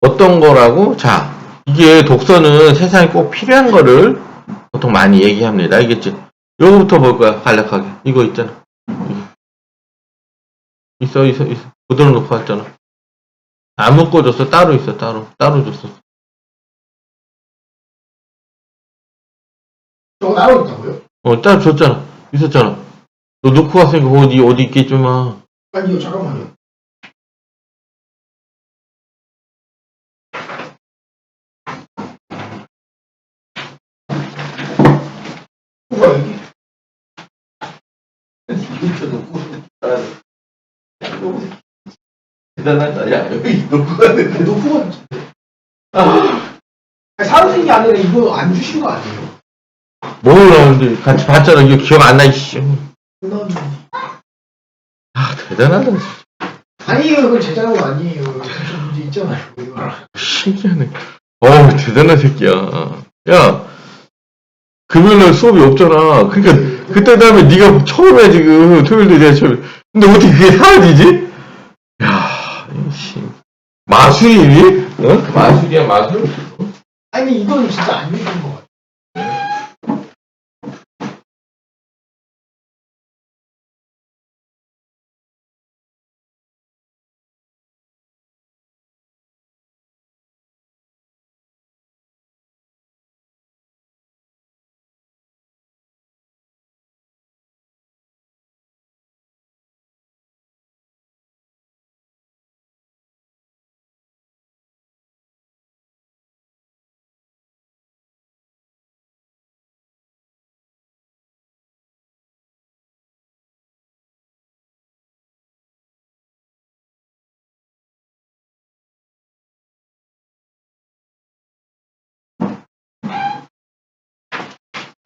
어떤 거라고? 자, 이게 독서는 세상에 꼭 필요한 거를 보통 많이 얘기합니다. 알겠지? 요거부터 볼 거야, 간략하게. 이거 있잖아. 있어. 그대로 놓고 왔잖아. 안 묶어줬어. 따로 있어, 따로 줬어. 저거 따로 있다고요? 따로 줬잖아. 있었잖아. 너 놓고 왔으니까 어디 있겠지만. 아니요, 잠깐만요. 뭐가 여기? 이거 놓고 대단하다. 야, 여기 놓고 왔는데. 놓고 갔는데. 사로 쓴 게 아니라 이거 안 주신 거 아니에요? 뭘 나오는데 같이 봤잖아. 이거 기억 안 나, 이씨. 대단하다. 아니에요, 그건 제 잘못 아니에요. 무슨 문제 있잖아요. 신기하네. 대단한 새끼야. 야, 금요일날 수업이 없잖아. 그러니까 그때 다음에 네가 처음에 지금 토요일도 내가 처음에. 근데 어떻게 그게 사라지지? 야, 이씨. 마술이니? 마술이야, 마술? 아니, 이건 진짜 안 주신 거 같아요.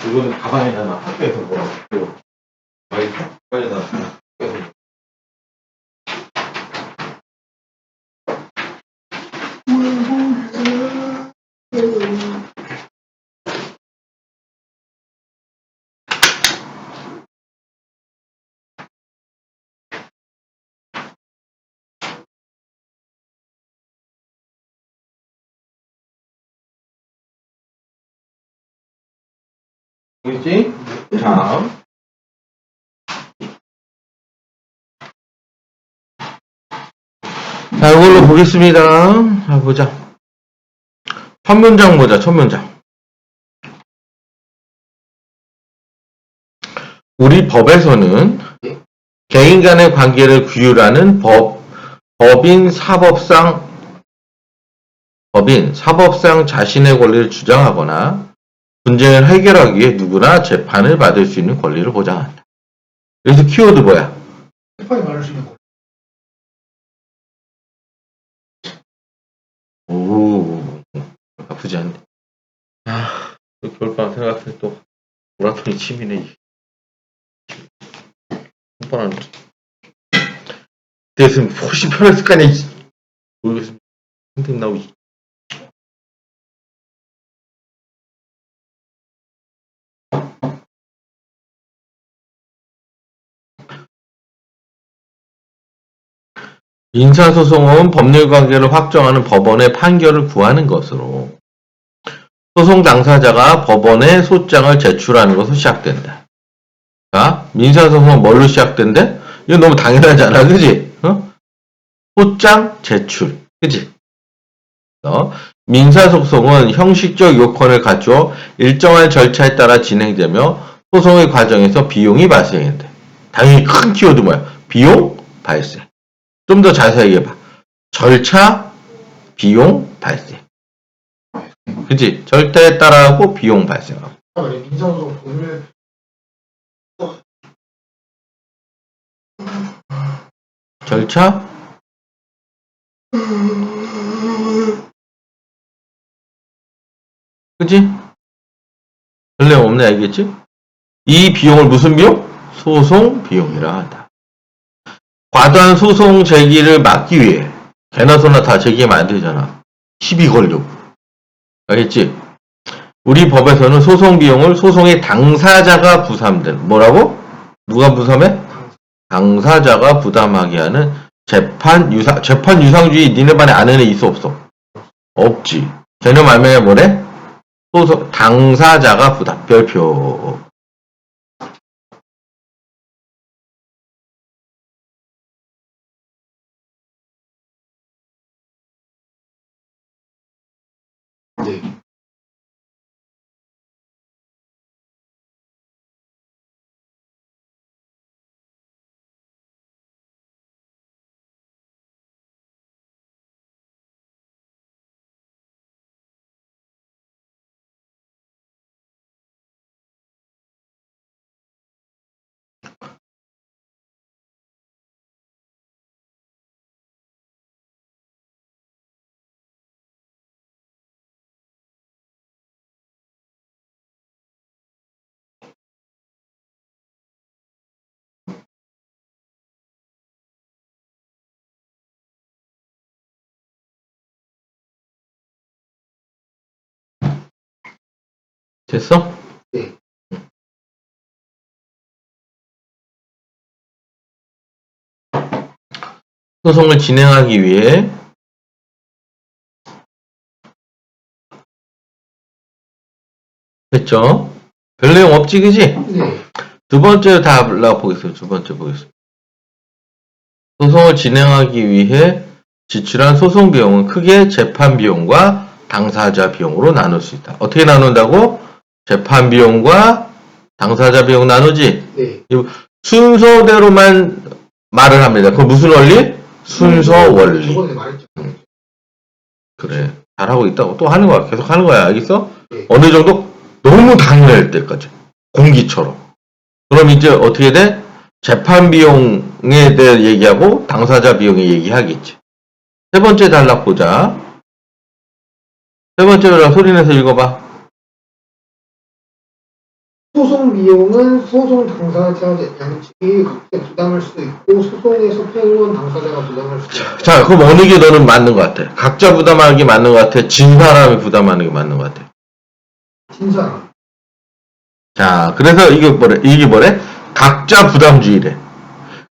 이거는 가방에다 놔. 학교에서 뭐라고. 빨리 놔. 보이지? 자. 자, 이걸로 보겠습니다. 자, 보자. 첫 문장 보자, 첫 문장. 우리 법에서는 개인 간의 관계를 규율하는 법인 사법상 자신의 권리를 주장하거나 분쟁을 해결하기 위해 누구나 재판을 받을 수 있는 권리를 보장한다. 그래서 키워드 뭐야? 재판이 말할 수 있는 거. 오, 나쁘지 않네. 또 겨울방학 생각해 또 모라토리 침이네. 한번은 그랬으면 훨씬 편했을 거 아니야. 모르겠습니다. 선생님 나오기. 민사소송은 법률관계를 확정하는 법원의 판결을 구하는 것으로 소송 당사자가 법원에 소장을 제출하는 것으로 시작된다. 자, 민사소송은 뭘로 시작된대? 이거 너무 당연하잖아, 그지? 소장 제출, 그지? 민사소송은 형식적 요건을 갖추어 일정한 절차에 따라 진행되며 소송의 과정에서 비용이 발생한대. 당연히 큰 키워드 뭐야? 비용 발생. 좀 더 자세히 해봐. 절차, 비용 발생. 그치? 절차에 따라하고 비용 발생하고. 민사소송 돈을 절차, 그치? 전례 없네, 알겠지? 이 비용을 무슨 비용? 소송 비용이라 한다. 과도한 소송 제기를 막기 위해 개나 소나 다 제기하면 안 되잖아. 시비 걸려고. 알겠지? 우리 법에서는 소송 비용을 소송의 당사자가 부담된 뭐라고? 누가 부담해? 당사자가 부담하게 하는 재판 유상주의 니네 반에 아는 애 있어 없어? 없지. 개념 알면 뭐래? 소송, 당사자가 부담, 별표. 네. 됐어? 네. 소송을 진행하기 위해 됐죠? 별 내용 없지, 그지? 네. 두 번째 답을 보겠습니다. 두 번째 보겠습니다. 소송을 진행하기 위해 지출한 소송 비용은 크게 재판 비용과 당사자 비용으로 나눌 수 있다. 어떻게 나눈다고? 재판 비용과 당사자 비용 나누지? 네. 순서대로만 말을 합니다. 그건 무슨 원리? 순서 원리. 저번에 말했죠. 그래. 잘하고 있다고 또 하는 거야. 계속 하는 거야. 알겠어? 네. 어느 정도 너무 당연할 때까지. 공기처럼. 그럼 이제 어떻게 돼? 재판 비용에 대해 얘기하고 당사자 비용에 얘기하겠지. 세 번째 단락 보자. 세 번째 단락 소리 내서 읽어봐. 소송 비용은 소송 당사자 양측이 각자 부담할 수도 있고 소송에서 패소한 당사자가 부담할 수도 있다. 자, 그럼 어느 게 너는 맞는 것 같아? 각자 부담하는 게 맞는 것 같아? 진 사람이 부담하는 게 맞는 것 같아? 진 사람. 자, 그래서 이게 뭐래? 각자 부담주의래.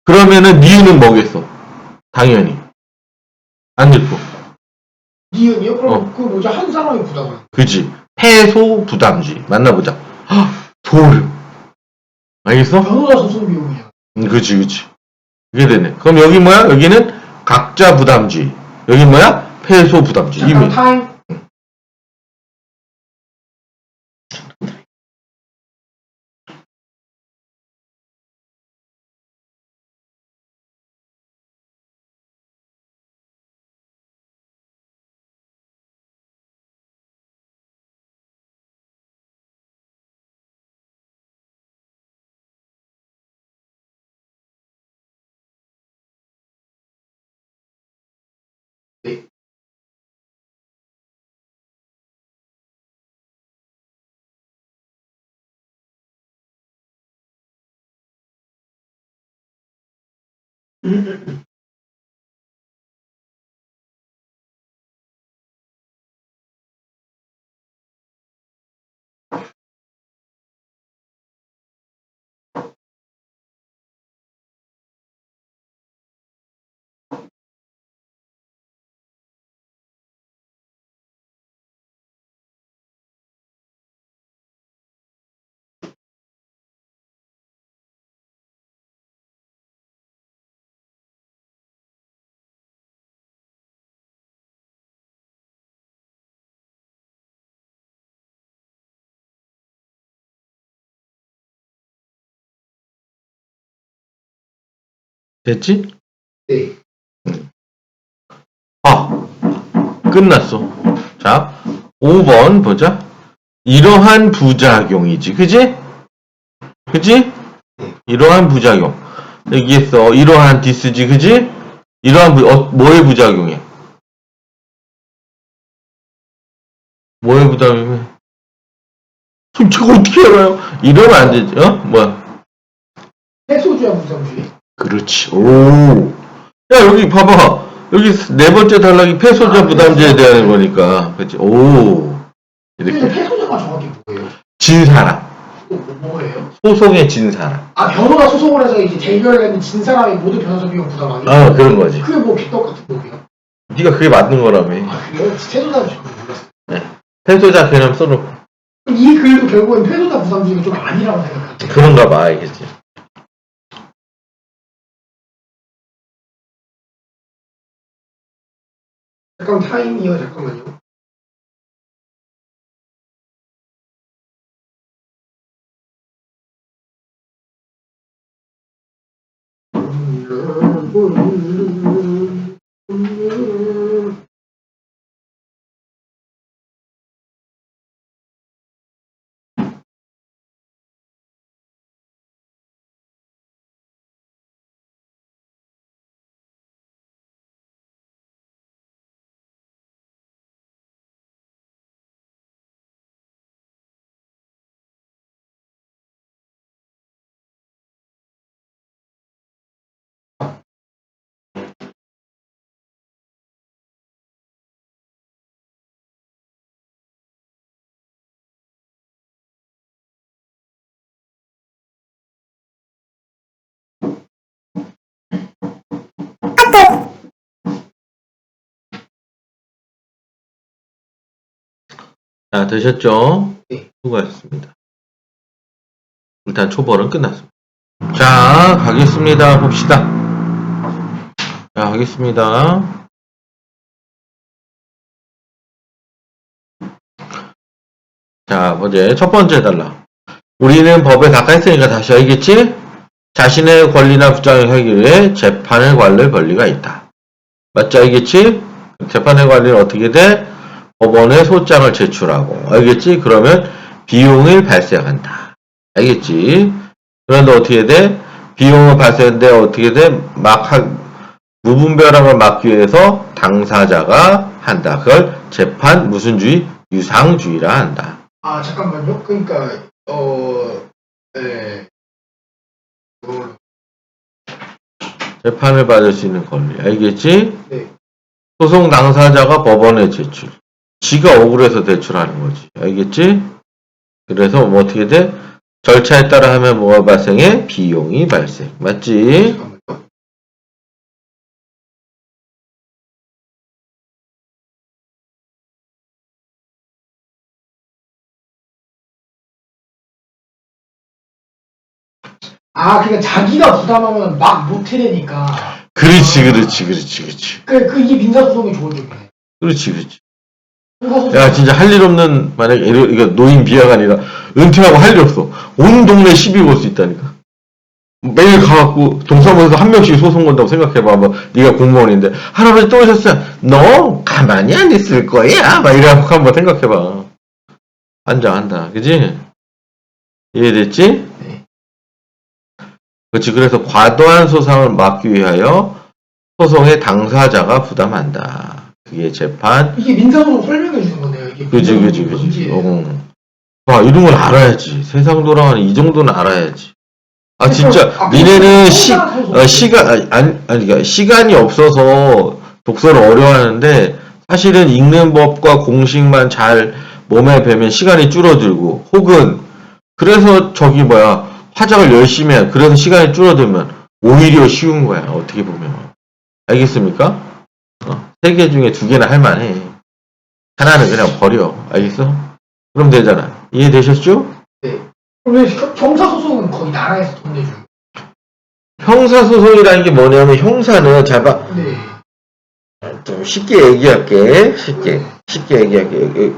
그러면은 니은은 뭐겠어? 당연히. 안 읽고. 니은이요? 그럼 그 뭐죠? 한 사람이 부담하는. 그지? 패소 부담주의. 만나보자. 헉, 소름. 알겠어? 변호사 소송 비용이야. 그지. 그게 되네. 그럼 여기 뭐야? 여기는 각자 부담주의. 여기 뭐야? 패소 부담주의. 잠깐 이미. 타임. 네. 됐지? 네. 아, 끝났어. 자, 5번 보자. 이러한 부작용이지. 그지? 그지? 이러한 부작용. 여기에서 이러한 디스지. 그지? 이러한 뭐의 부작용이야? 뭐의 부담이면? 제가 어떻게 알아요? 이러면 안 되지. 어? 뭐야? 패소주의 부담주의. 그렇지. 오. 야, 여기 봐봐. 여기 네 번째 단락이 패소자 부담제에 대한 거니까. 그렇지. 오. 근데 이렇게. 패소자가 정확히 뭐예요? 진 사람. 뭐예요? 소송에 진 사람. 아, 변호사 소송을 해서 이제 대결을 했는 진 사람이 모두 변호사 비용 부담하기? 아, 그런 거지. 그게 뭐 개떡 같은 거예요? 네가 그게 맞는 거라며. 아, 그래요? 태도자 지금 몰랐어. 태도자 개념 써놓고. 이 글도 결국엔 태도자 부담주의가 좀 아니라고 생각하죠. 그런가 봐, 알겠지. 잠깐 타임이요, 잠깐만요. 자, 되셨죠? 네. 수고하셨습니다. 일단 초벌은 끝났습니다. 자, 가겠습니다. 봅시다. 자, 가겠습니다. 자, 먼저 첫 번째 해달라. 우리는 법에 가까이있으니까 다시 알겠지? 자신의 권리나 부정의 해결 위해 재판을 관할 권리가 있다. 맞죠? 알겠지? 재판의 관리는 어떻게 돼? 법원에 소장을 제출하고. 알겠지? 그러면 비용이 발생한다. 알겠지? 그런데 어떻게 돼? 비용은 발생인데 어떻게 돼? 무분별함을 막기 위해서 당사자가 한다. 그걸 재판 무슨 주의? 유상주의라 한다. 아, 잠깐만요. 그러니까, 네. 재판을 받을 수 있는 권리. 알겠지? 네. 소송 당사자가 법원에 제출. 지가 억울해서 제출하는 거지. 알겠지? 그래서 뭐 어떻게 돼? 절차에 따라 하면 뭐가 발생해? 비용이 발생. 맞지? 잠깐만요. 아, 그러니까 자기가 부담하면 막 못해내니까. 그렇지. 이게 민사소송의 좋은 점이네. 그렇지. 민사소송. 야, 진짜 할 일 없는, 만약에, 이거 노인 비하가 아니라, 은퇴하고 할 일 없어. 온 동네 시비 걸 수 있다니까. 매일 가갖고, 동사무소에서 한 명씩 소송 건다고 생각해봐. 뭐, 네가 공무원인데, 할아버지 또 오셨어요. 너, 가만히 안 있을 거야. 막 이래갖고 한번 생각해봐. 환장한다. 그지? 이해됐지? 네. 그렇지. 그래서 과도한 소송을 막기 위하여 소송의 당사자가 부담한다. 그게 재판. 이게 민사소송 설명해 주는 거네요. 이게 그지. 와, 이런 걸 알아야지. 세상 돌아가는 이 정도는 알아야지. 아, 진짜, 니네는 그러니까 시간이 없어서 독서를 어려워하는데, 사실은 읽는 법과 공식만 잘 몸에 배면 시간이 줄어들고, 혹은, 그래서 화작을 열심히 해. 그래서 시간이 줄어들면, 오히려 쉬운 거야. 어떻게 보면. 알겠습니까? 3개 중에 2개나 할만해. 하나는 그냥 버려. 알겠어? 그럼 되잖아. 이해되셨죠? 네. 그럼 형사소송은 거의 나라에서 돈 내주는. 형사소송이라는 게 뭐냐면, 형사는 잘 봐. 네. 좀 쉽게 얘기할게. 쉽게 얘기할게.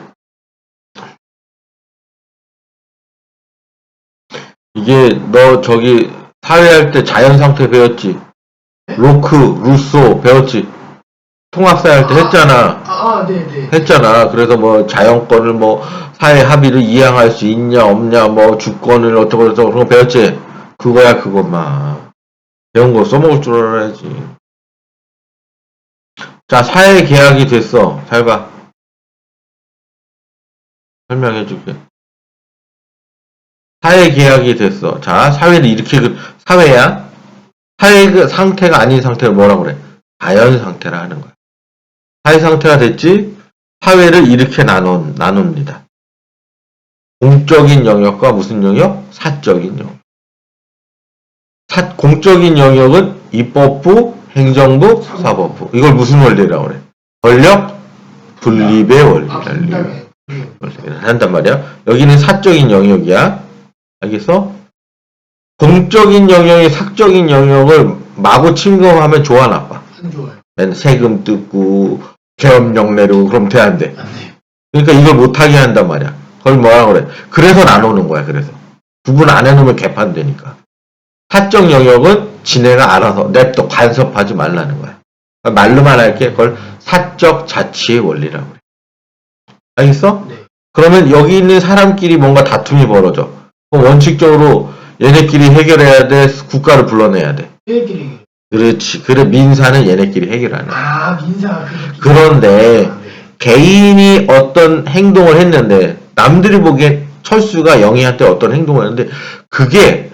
이게 너 사회할 때 자연상태 배웠지? 로크, 루소 배웠지? 통합사회 할 때 했잖아. 네. 했잖아. 그래서 뭐 자연권을 사회 합의를 이행할 수 있냐 없냐 주권을 어쩌고 그런 거 배웠지? 그거야 그것만. 배운 거 써먹을 줄 알아야지. 자, 사회 계약이 됐어. 잘 봐. 설명해 줄게. 사회 계약이 됐어. 자, 사회를 이렇게 사회야. 사회 상태가 아닌 상태를 뭐라고 그래? 자연 상태라 하는 거야. 사회 상태가 됐지? 사회를 이렇게 나눕니다. 공적인 영역과 무슨 영역? 사적인 영역. 공적인 영역은 입법부, 행정부, 사법부. 이걸 무슨 원리라고 그래? 권력 분립의 아, 원리를 분담해. 한단 말이야. 여기는 사적인 영역이야. 알겠어? 공적인 영역이 사적인 영역을 마구 침범하면 좋아 나빠. 안 좋아요. 맨 세금 뜯고 계엄령 내리고 그럼 돼 안 돼? 안 돼요. 그러니까 이걸 못하게 한단 말이야. 그걸 뭐라 그래? 그래서 나누는 거야. 그래서 구분 안 해놓으면 개판되니까. 사적 영역은 지네가 알아서 냅둬 간섭하지 말라는 거야. 말로만 할게. 그걸 사적 자치의 원리라고 그래. 알겠어? 네. 그러면 여기 있는 사람끼리 뭔가 다툼이 벌어져. 그럼 원칙적으로 얘네끼리 해결해야 돼. 국가를 불러내야 돼. 얘네끼리. 그렇지. 그래 민사는 얘네끼리 해결하는 거야. 아, 민사. 그런데 아, 네. 개인이 어떤 행동을 했는데 남들이 보기엔 철수가 영희한테 어떤 행동을 했는데 그게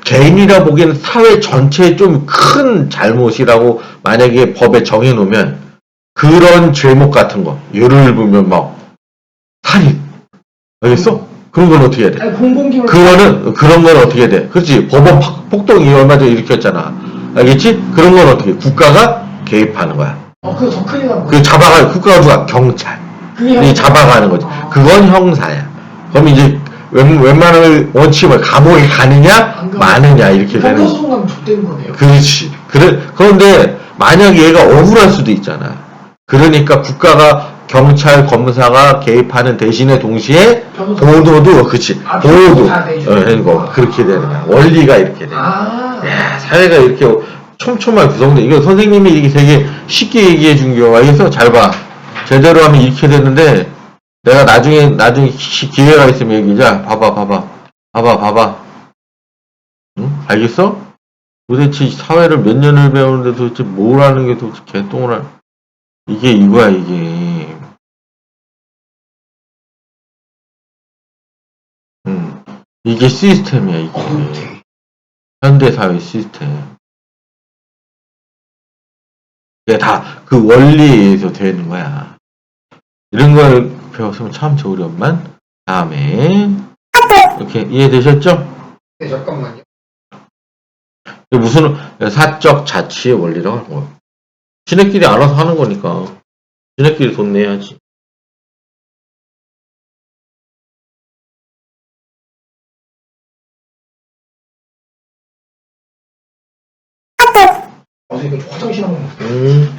개인이라 보기엔 사회 전체에 좀 큰 잘못이라고 만약에 법에 정해놓으면 그런 죄목 같은 거 예를 들면 막 살인 알겠어? 그런 건 어떻게 해야 돼? 아니, 공공기물. 그런 건 어떻게 돼? 그렇지. 법원 폭동이 얼마 전에 일으켰잖아. 알겠지? 그런 건 어떻게? 국가가 개입하는 거야. 그거 더 큰일 나는 그 거야. 잡아가는 국가가 누가? 경찰. 이 잡아가는 거지. 그건 형사야. 그럼 이제 웬만한 원칙을 감옥에 가느냐 마느냐 이렇게 되는 거지. 법원소송 가면 좆되는 거네요. 그렇지. 그런데 만약에 얘가 억울할 수도 있잖아. 그러니까 국가가 경찰 검사가 개입하는 대신에 동시에 보도도 그렇지. 아, 보도 다 내주는 그러니까 그렇게 되는 거야. 원리가 이렇게 돼. 아. 야, 사회가 이렇게 촘촘하게 구성돼. 이거 선생님이 이게 되게 쉽게 얘기해 준 거. 알겠어? 잘 봐. 제대로 하면 이렇게 되는데, 내가 나중에 기회가 있으면 얘기자. 봐봐. 응? 알겠어? 도대체 사회를 몇 년을 배우는데 도대체 뭘 하는 게 도대체 개똥을 이게 이거야, 이게. 이게 시스템이야, 이게. 현대사회 시스템. 이게 다 그 원리에 의해서 되는 거야. 이런 걸 배웠으면 참 좋으련만. 다음에 이렇게 이해되셨죠? 네, 잠깐만요. 이게 무슨 사적 자치의 원리라고 하는 거야. 지네끼리 알아서 하는 거니까. 지네끼리 돈 내야지. 선생님, 화장실 한 번. 음.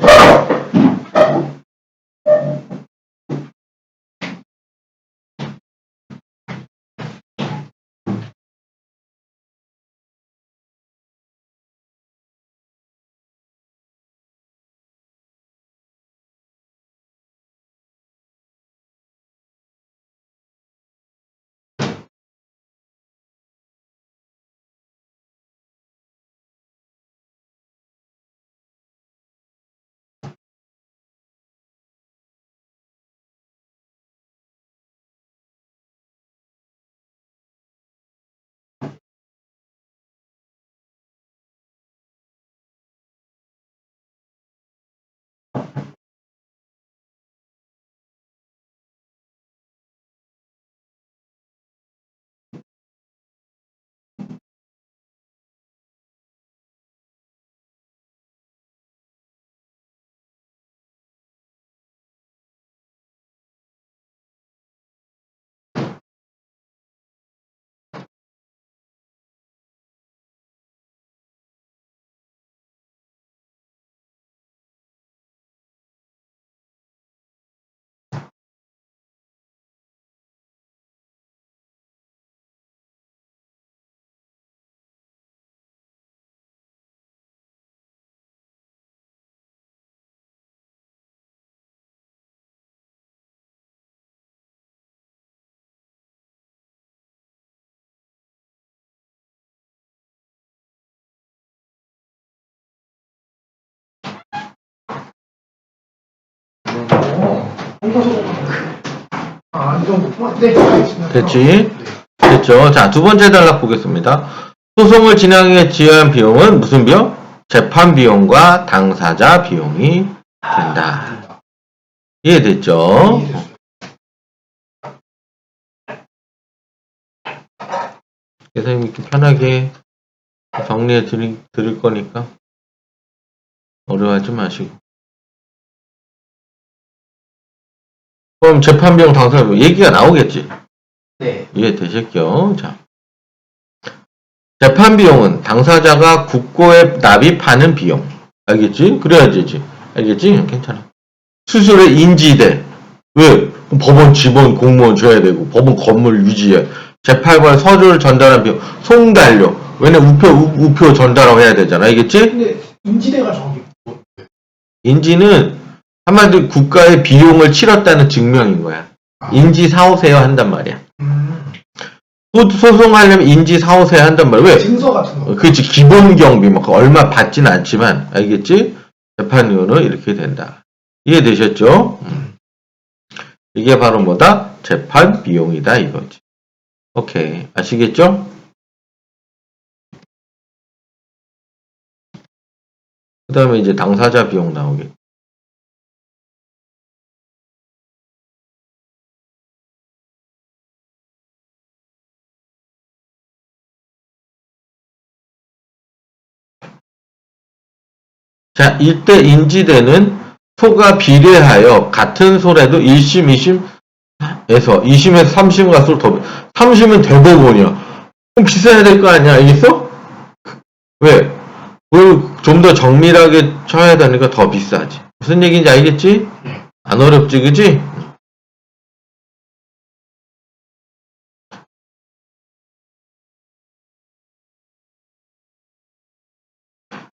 이런 거구나. 네, 알겠습니다. 됐지? 네. 됐죠? 자, 두 번째 단락 보겠습니다. 소송을 진행에 지어야 비용은 무슨 비용? 재판 비용과 당사자 비용이 된다. 이해됐죠? 이해됐어요. 선생님이 좀 편하게 정리해 드릴 거니까 어려워하지 마시고. 그럼 재판비용 당사자 얘기가 나오겠지. 네. 이해되셨죠? 자, 재판비용은 당사자가 국고에 납입하는 비용. 알겠지? 그래야 되지. 알겠지? 괜찮아. 수수료 인지대. 왜? 법원 직원 공무원 줘야 되고, 법원 건물 유지해. 재판관 서류를 전달한 비용. 송달료. 왜냐면 우표 전달하고 해야 되잖아. 알겠지? 근데 인지대가 정확히 뭐? 인지는 한마디로 국가의 비용을 치렀다는 증명인 거야. 인지 사오세요 한단 말이야. 소송하려면 인지 사오세요 한단 말이야. 왜? 증서 같은 거. 그렇지. 기본 경비 막 얼마 받지는 않지만 알겠지? 재판료는 이렇게 된다. 이해되셨죠? 이게 바로 뭐다? 재판 비용이다 이거지. 오케이. 아시겠죠? 그 다음에 이제 당사자 비용 나오겠죠. 자, 이때 인지되는 소가 비례하여 같은 소래도 1심, 2심에서 2심에서 3심 갈수록 더 3심은 대법원이야. 그럼 비싸야 될 거 아니야. 알겠어? 왜? 좀 더 정밀하게 쳐야 되니까 더 비싸지. 무슨 얘기인지 알겠지? 안 어렵지, 그지?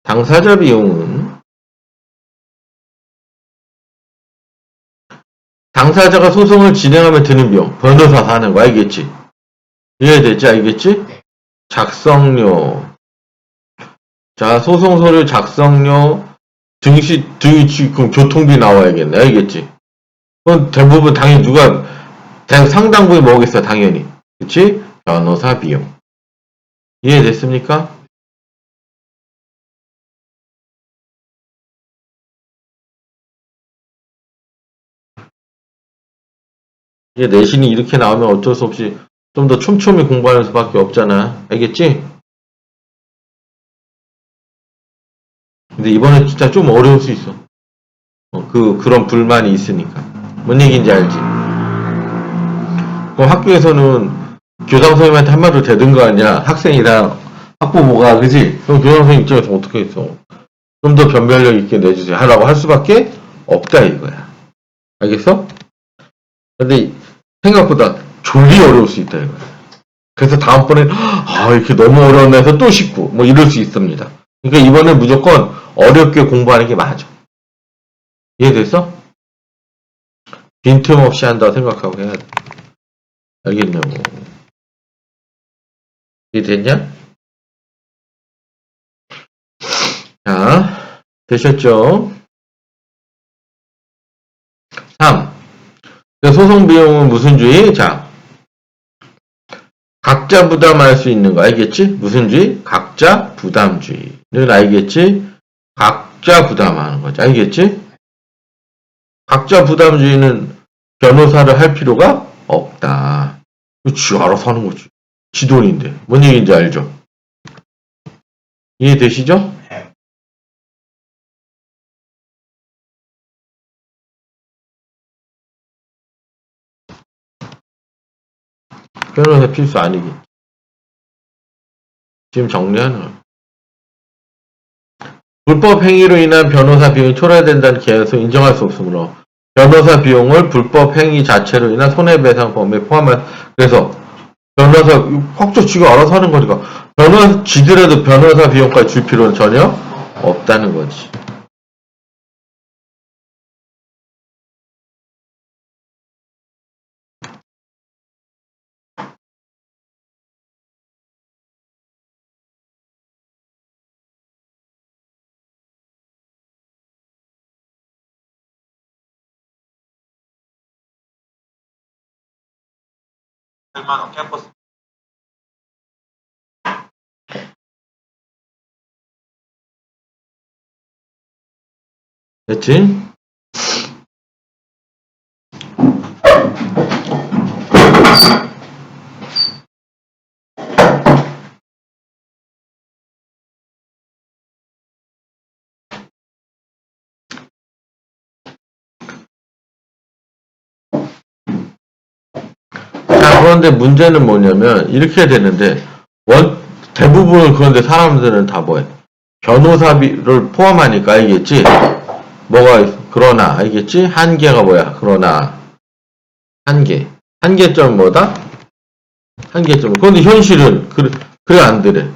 당사자 비용은 당사자가 소송을 진행하며 드는 비용, 변호사 사는 거 알겠지? 이해되지? 알겠지? 작성료. 자, 소송서류 작성료, 그럼 교통비 나와야겠네. 알겠지? 그건 대부분 당연히 상당부에 뭐겠어, 당연히. 그치? 변호사 비용. 이해됐습니까? 이제 내신이 이렇게 나오면 어쩔 수 없이 좀 더 촘촘히 공부하는 수밖에 없잖아. 알겠지? 근데 이번에 진짜 좀 어려울 수 있어. 그런 불만이 있으니까. 뭔 얘기인지 알지? 그럼 학교에서는 교장 선생님한테 한마디로 대든 거 아니야? 학생이랑 학부모가, 그지? 그럼 교장 선생님 입장에서 어떻게 했어? 좀 더 변별력 있게 내주세요. 하라고 할 수밖에 없다, 이거야. 알겠어? 근데 생각보다 졸리 어려울 수 있다, 이거야. 그래서 다음번엔, 이렇게 너무 어려운 애서 또 쉽고, 뭐 이럴 수 있습니다. 그러니까 이번엔 무조건 어렵게 공부하는 게 맞아. 이해됐어? 빈틈없이 한다고 생각하고 해야 돼. 알겠냐고. 이해됐냐? 자, 되셨죠? 3. 소송 비용은 무슨 주의? 자, 각자 부담할 수 있는 거 알겠지? 무슨 주의? 각자 부담주의는 알겠지? 각자 부담하는 거지. 알겠지? 각자 부담주의는 변호사를 할 필요가 없다. 지 알아서 하는 거지. 지 돈인데. 뭔 얘기인지 알죠? 이해되시죠? 변호사 필수 아니겠지. 지금 정리하는 거야. 불법 행위로 인한 변호사 비용이 초래된다는 계약에서 인정할 수 없으므로 변호사 비용을 불법 행위 자체로 인한 손해배상 범위에 포함한 그래서 변호사 확정 지가 알아서 하는 거니까 지들에도 변호사 비용까지 줄 필요는 전혀 없다는 거지. 됐지? 그런데 문제는 뭐냐면, 이렇게 되는데, 대부분 그런데 사람들은 다 뭐해? 변호사비를 포함하니까 알겠지? 그러나, 알겠지? 한계가 뭐야? 그러나, 한계. 한계점 뭐다? 한계점. 그런데 현실은, 그래, 안 되래.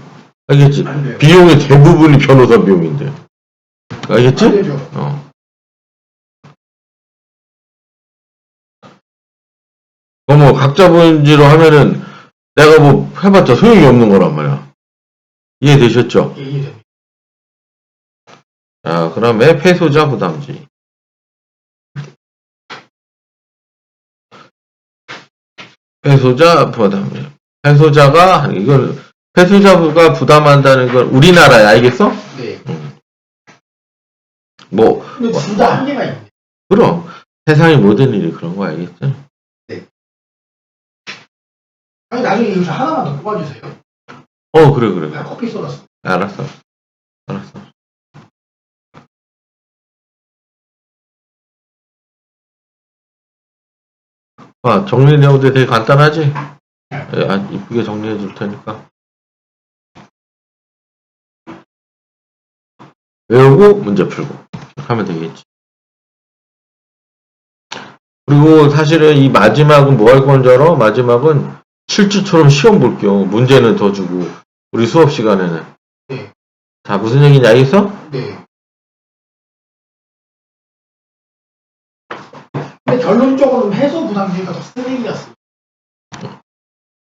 알겠지? 안 돼요. 비용의 대부분이 변호사 비용인데. 알겠지? 안 되죠. 뭐, 각자 분지로 하면은, 내가 뭐, 해봤자 소용이 없는 거란 말이야. 이해되셨죠? 예, 이해됩니다. 자, 그 다음에 폐소자 부담지. 폐소자 부담지. 폐소자가 부담한다는 건 우리나라야, 알겠어? 네. 뭐, 근데 둘 다 한계가 있네. 그럼. 세상의 모든 일이 그런 거 알겠지? 아니, 나중에 여기서 하나만 더 뽑아주세요. 그래. 그냥 커피 쏟았어. 알았어. 정리 내용도 되게 간단하지? 이쁘게 정리해 줄 테니까. 외우고 문제 풀고. 이렇게 하면 되겠지. 그리고 사실은 이 마지막은 뭐 할 건 줄 알아? 마지막은 실주처럼 시험 볼 겸 문제는 더 주고, 우리 수업 시간에는. 네. 자, 무슨 얘기인지 알겠어? 네. 근데 결론적으로는 해소 부담주의가 더 쓰레기였어.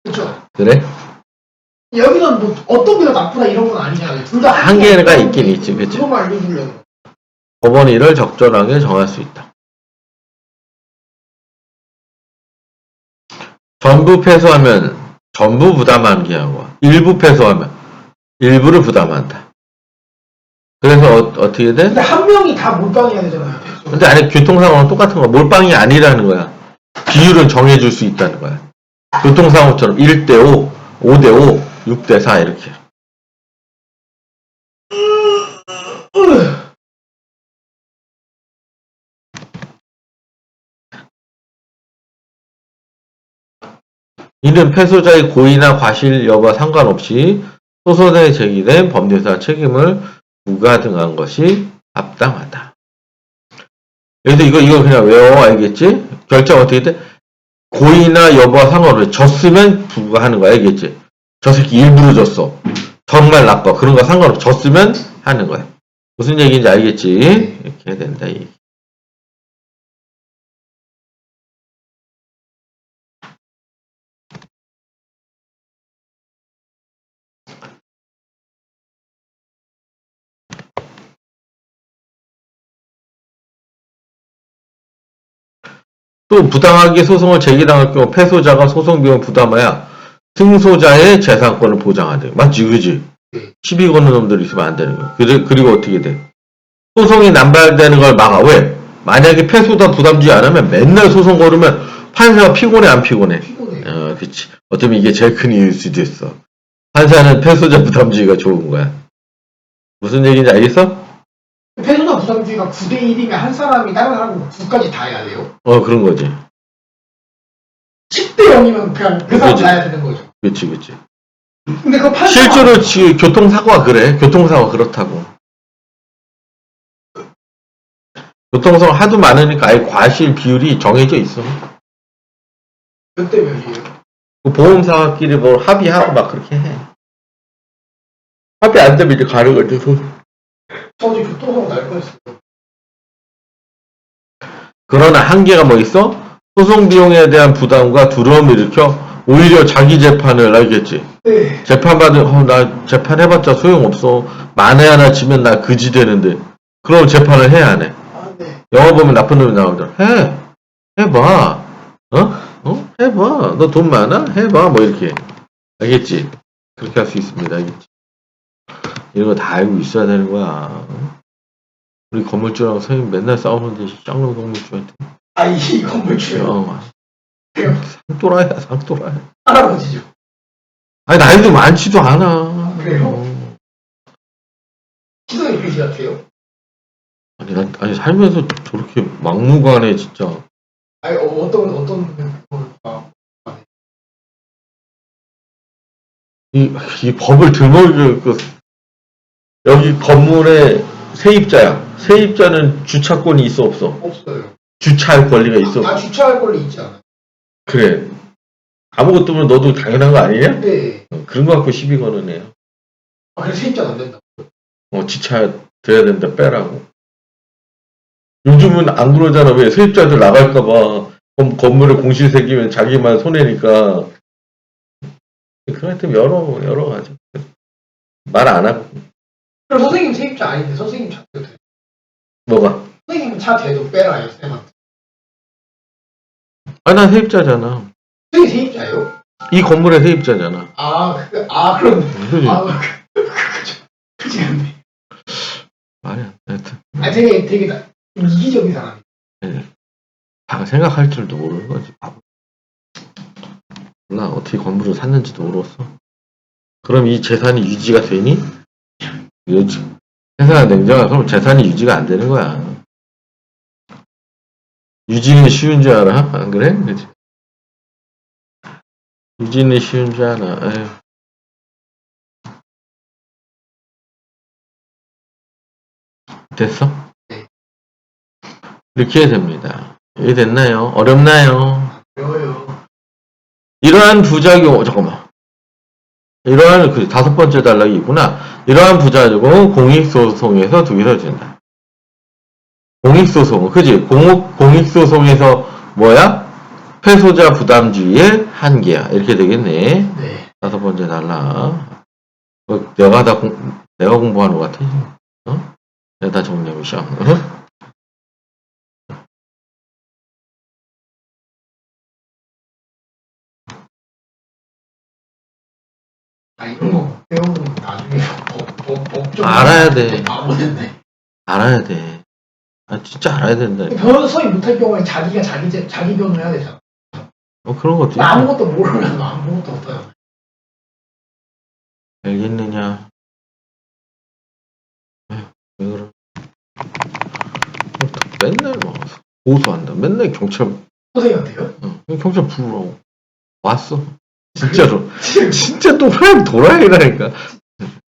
그쵸? 그래? 여기는 뭐 어떤 게 더 나쁘다 이런 건 아니잖아요. 둘 다 한계가 있긴 있지, 그치? 그것만 알려주려고. 법원이 이를 적절하게 정할 수 있다. 전부 패소하면 전부 부담하는 하고, 일부 패소하면 일부를 부담한다. 그래서 어떻게 돼? 근데 한 명이 다 몰빵해야 되잖아요. 패소. 근데 아니, 교통사고는 똑같은 거야. 몰빵이 아니라는 거야. 비율은 정해줄 수 있다는 거야. 교통사고처럼 1대5, 5대5, 6대4 이렇게. 이는 패소자의 고의나 과실 여부와 상관없이 소송에 제기된 법률상 책임을 부과등한 것이 합당하다. 그래서 이거 그냥 외워, 알겠지? 결정 어떻게 돼? 고의나 여부와 상관없이 졌으면 부과하는 거야, 알겠지? 저 새끼 일부러 졌어. 정말 나빠. 그런 거 상관없이 졌으면 하는 거야. 무슨 얘기인지 알겠지? 이렇게 해야 된다, 이 얘기. 또 부당하게 소송을 제기당할 경우 패소자가 소송 비용을 부담해야 승소자의 재산권을 보장하대. 맞지, 그지? 시비 거는 놈들이 있으면 안 되는 거야. 그리고 어떻게 돼? 소송이 남발되는 걸 막아. 왜? 만약에 패소자 부담주의 안 하면 맨날 소송 걸으면 판사가 피곤해, 안 피곤해? 피곤해. 그치. 어쩌면 이게 제일 큰 이유일 수도 있어. 판사는 패소자 부담주의가 좋은 거야. 무슨 얘기인지 알겠어? 패소자 부담주의가 9대1이면 한 사람이 다른 사람 9까지 다 해야 돼요? 그런 거지. 10대 0이면 그냥 그 사람 그치. 다 해야 되는 거죠. 그치. 근데 그 판사가 실제로 지금 교통사고가 그래. 교통사고가 그렇다고. 교통사고 하도 많으니까 아예 과실 비율이 정해져 있어. 몇 대 몇이에요? 그 보험사끼리 뭐 합의하고 막 그렇게 해. 합의 안 되면 이제 가는 거지. 저 어제 교통사고 날 뻔했어요. 그러나 한계가 뭐 있어? 소송 비용에 대한 부담과 두려움을 일으켜 오히려 자기 재판을 알겠지. 네. 재판받은 나 재판해봤자 소용없어. 만에 하나 지면 나 그지 되는데. 그럼 재판을 해야 안 해. 아, 네. 영화 보면 나쁜 놈이 나오잖아. 해봐. 해봐. 너 돈 많아? 해봐. 뭐 이렇게. 알겠지? 그렇게 할 수 있습니다. 알겠지? 이런 거 다 알고 있어야 되는 거야. 우리 건물주랑 선생님 맨날 싸우는데 쌍놈 건물주한테. 이 건물주요. 상또라야, 상또라야. 할아버지죠. 아니, 나이도 많지도 않아. 그래요? 시선이 그지 같아요. 아니, 살면서 저렇게 막무가내, 진짜. 어떤 이 법을 들먹이고, 여기 건물에 세입자야. 세입자는 주차권이 있어, 없어? 없어요. 주차할 권리가 있어. 다 주차할 권리 있지 않아요? 그래. 아무것도 없으면 너도 당연한 거 아니냐? 네. 그런 거 갖고 시비 거는 애야. 그래서 세입자가 안 된다. 지차 돼야 된다, 빼라고. 요즘은 안 그러잖아. 왜? 세입자들 나갈까봐. 건물에 공실 새기면 자기만 손해니까. 그럴 때 여러 가지. 말 안 하고. 그럼 선생님 세입자 아닌데 선생님 차 대도 돼. 뭐가? 선생님 차 대도 빼라요, 쌤한테. 난 세입자잖아. 선생님 세입자예요? 이 건물의 세입자잖아. 그럼. 그지? 그지 않네. 말이야. 하여튼. 되게 이기적인 사람. 생각할 줄도 모르는 거지. 바보. 몰라. 어떻게 건물을 샀는지도 모르겠어. 그럼 이 재산이 유지가 되니? 세상에 냉정하 그럼 재산이 유지가 안 되는 거야. 유지는 쉬운 줄 알아? 안 그래? 그치? 유지는 쉬운 줄 알아. 에휴. 됐어? 이렇게 됩니다. 이해됐나요? 어렵나요? 어려워요. 이러한 부작용, 잠깐만. 이러한, 다섯 번째 단락이구나. 이러한 부작용은 공익소송에서 두기서진다. 공익소송, 그지? 공익소송에서 뭐야? 패소자 부담주의의 한계야. 이렇게 되겠네. 네. 다섯 번째 단락. 내가 공부하는 것 같아. 어? 내가 다 정리하고 시작. 어? 이런 거 배우면 나중에 법적 알아야 돼. 바보였네. 알아야 돼. 진짜 알아야 된다. 변호사 서입 못할 경우에 자기가 자기 변호해야 되잖아. 그런 것도 있어. 아무것도 모르면 아무것도 없어요. 알겠느냐? 왜 그래? 맨날 막 고소한다. 맨날 경찰, 선생님한테요? 경찰 부르라고. 왔어. 진짜로. 진짜 또 프라임 도라이라니까.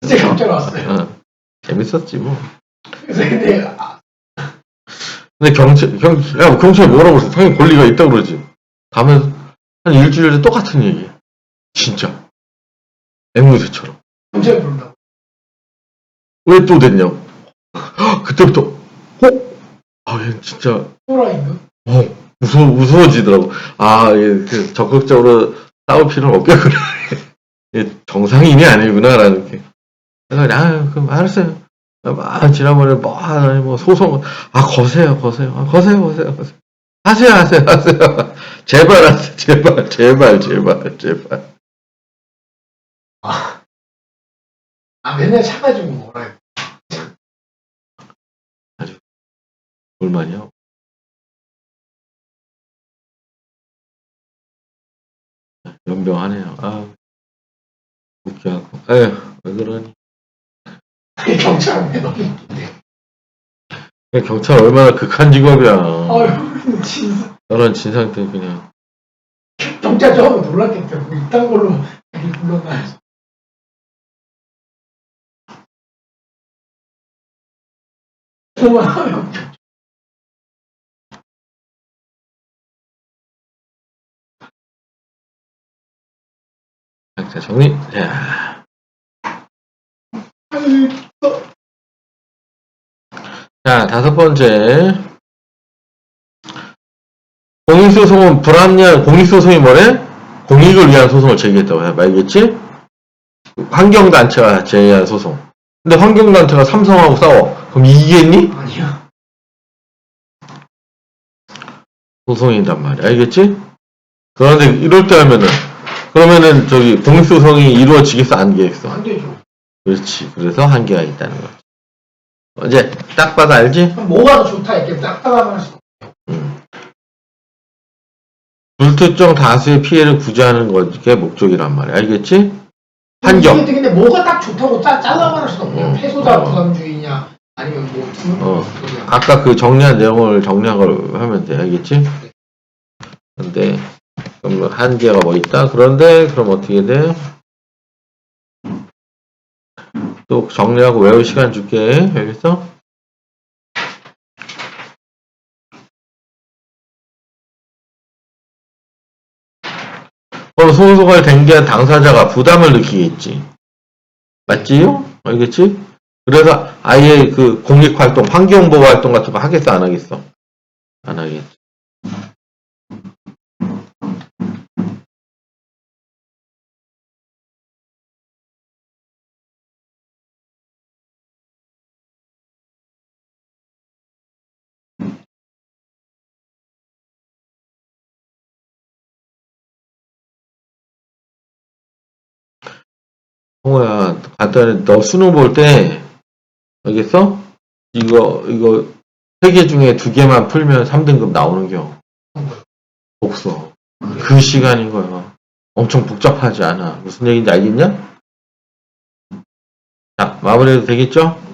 진짜 경찰 왔어요. 재밌었지 뭐. 그래서 근데 경찰 뭐라고 그랬어? 당연히 권리가 있다고 그러지. 가면서 한 일주일 전에 똑같은 얘기야. 진짜. 앵무새처럼. 경찰 부른다고. 왜 또 됐냐고. 그때부터, 얘 진짜, 또라이인가? 무서워지더라고. 얘 적극적으로 싸울 필요는 없겠구나. 얘 정상인이 아니구나라는 게. 그래서, 그럼 알았어요. 지난번에 소송, 거세요. 하세요. 제발 하세요. 제발. 맨날 차가지고 뭐라 해. 얼마냐? 연병하네요. 웃겨갖고. 왜 그러니? 경찰은 왜 너무 웃긴데. 경찰 얼마나 극한 직업이야. 아유, 진짜. 저런 진상 때 그냥. 경찰 처음에 놀랐겠죠. 뭐 이딴 걸로 자기 불렀나 해서. 그만 자, 정리. 자. 자, 다섯 번째. 공익소송은 불합리한, 공익소송이 뭐래? 공익을 위한 소송을 제기했다고 해. 알겠지? 환경단체가 제기한 소송. 근데 환경단체가 삼성하고 싸워. 그럼 이기겠니? 아니야. 소송이란 말이야. 알겠지? 그런데 이럴 때 그러면은 공익소송이 이루어지겠어? 안 되겠어? 안 되죠. 그렇지. 그래서 한계가 있다는 거지. 이제 딱 봐도 알지? 뭐가 더 좋다 이렇게 딱딱하면 할 수. 불특정 다수의 피해를 구제하는 것이 목적이란 말이야. 알겠지? 환경. 근데 뭐가 딱 좋다고 잘라말할 수도 없네요. 패소자 부담주의냐 아니면 아까 그 정리한 내용을 정리한 걸 하면 돼. 알겠지? 근데 그럼 한계가 뭐 있다? 그런데 그럼 어떻게 돼? 또 정리하고 외울 시간 줄게. 알겠어? 그럼 소속을 된 게 당사자가 부담을 느끼겠지. 맞지요? 알겠지? 그래서 아예 그 공익활동, 환경보호 활동 같은 거 하겠어, 안 하겠어? 안 하겠지. 홍호야, 간단히 너 수능 볼 때, 알겠어? 이거 3개 중에 2개만 풀면 3등급 나오는겨. 복수. 그 시간인 거야. 엄청 복잡하지 않아. 무슨 얘기인지 알겠냐? 자, 마무리해도 되겠죠?